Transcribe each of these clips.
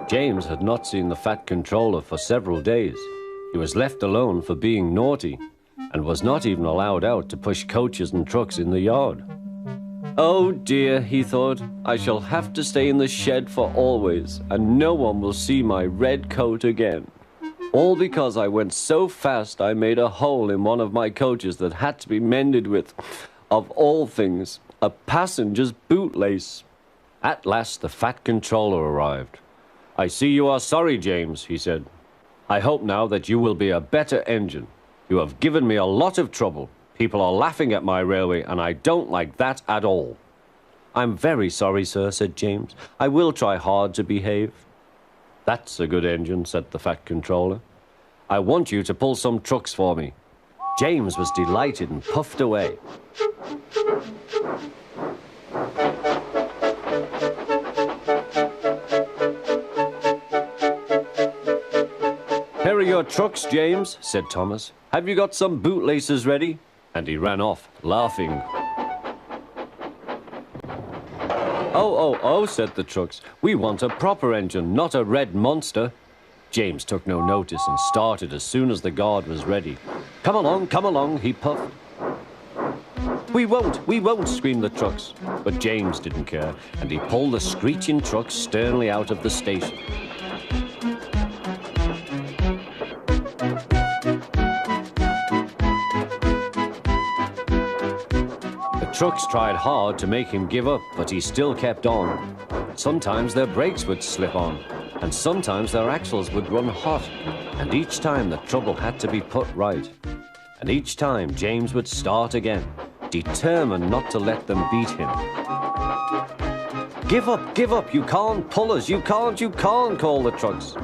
James had not seen the Fat Controller for several days. He was left alone for being naughty and was not even allowed out to push coaches and trucks in the yard. Oh dear, he thought, I shall have to stay in the shed for always, and no one will see my red coat again. All because I went so fast I made a hole in one of my coaches that had to be mended with, of all things, a passenger's bootlace. At last the Fat Controller arrived. I see you are sorry, James, he said. I hope now that you will be a better engine. You have given me a lot of trouble. People are laughing at my railway, and I don't like that at all. I'm very sorry, sir, said James. I will try hard to behave. That's a good engine, said the Fat Controller. I want you to pull some trucks for me. James was delighted and puffed away. Here are your trucks, James, said Thomas. Have you got some bootlaces ready? And he ran off, laughing. Oh, said the trucks. We want a proper engine, not a red monster. James took no notice and started as soon as the guard was ready. Come along, he puffed. We won't, screamed the trucks. But James didn't care, and he pulled the screeching trucks sternly out of the station. The trucks tried hard to make him give up, but he still kept on. Sometimes their brakes would slip on, and sometimes their axles would run hot, and each time the trouble had to be put right. And each time James would start again, determined not to let them beat him. Give up, you can't pull us, you can't, called the trucks.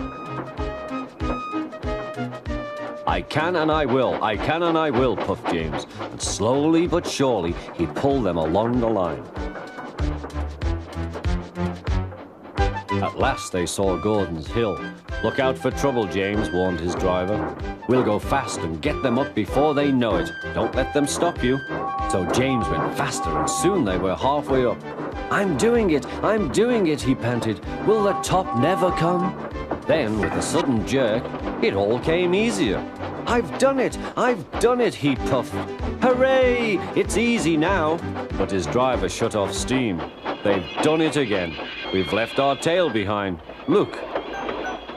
I can and I will, puffed James, and slowly but surely he pulled them along the line. At last they saw Gordon's Hill. Look out for trouble, James, warned his driver. We'll go fast and get them up before they know it. Don't let them stop you. So James went faster, and soon they were halfway up. I'm doing it, he panted. Will the top never come? Then, with a sudden jerk, it all came easier. I've done it, he puffed. Hooray! It's easy now. But his driver shut off steam. They've done it again. We've left our tail behind. Look.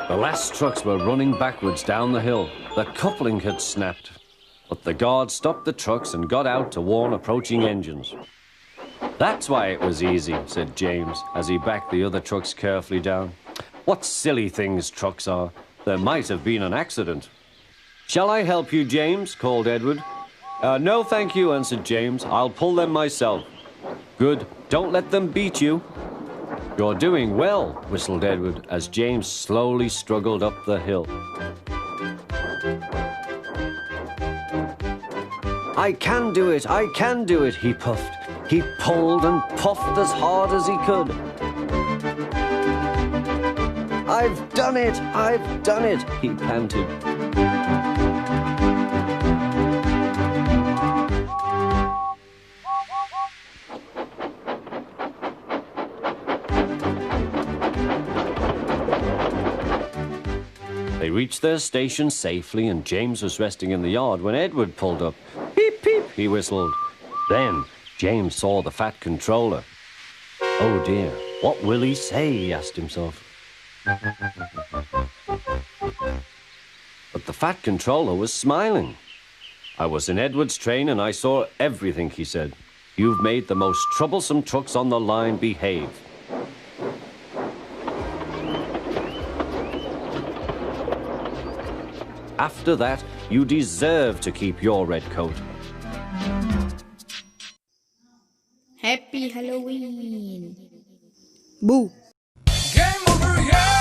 The last trucks were running backwards down the hill. The coupling had snapped. But the guard stopped the trucks and got out to warn approaching engines. That's why it was easy, said James, as he backed the other trucks carefully down. What silly things trucks are. There might have been an accident. Shall I help you, James? Called Edward. No, thank you, answered James. I'll pull them myself. Good. Don't let them beat you. You're doing well, whistled Edward, as James slowly struggled up the hill. I can do it, he puffed. He pulled and puffed as hard as he could. I've done it, he panted. They reached their station safely, and James was resting in the yard when Edward pulled up. Peep, peep, he whistled. Then James saw the Fat Controller. Oh dear, what will he say, he asked himself. But the Fat Controller was smiling. I was in Edward's train and I saw everything, he said. You've made the most troublesome trucks on the line behave. After that, you deserve to keep your red coat. Happy Halloween! Boo! Game over, yeah!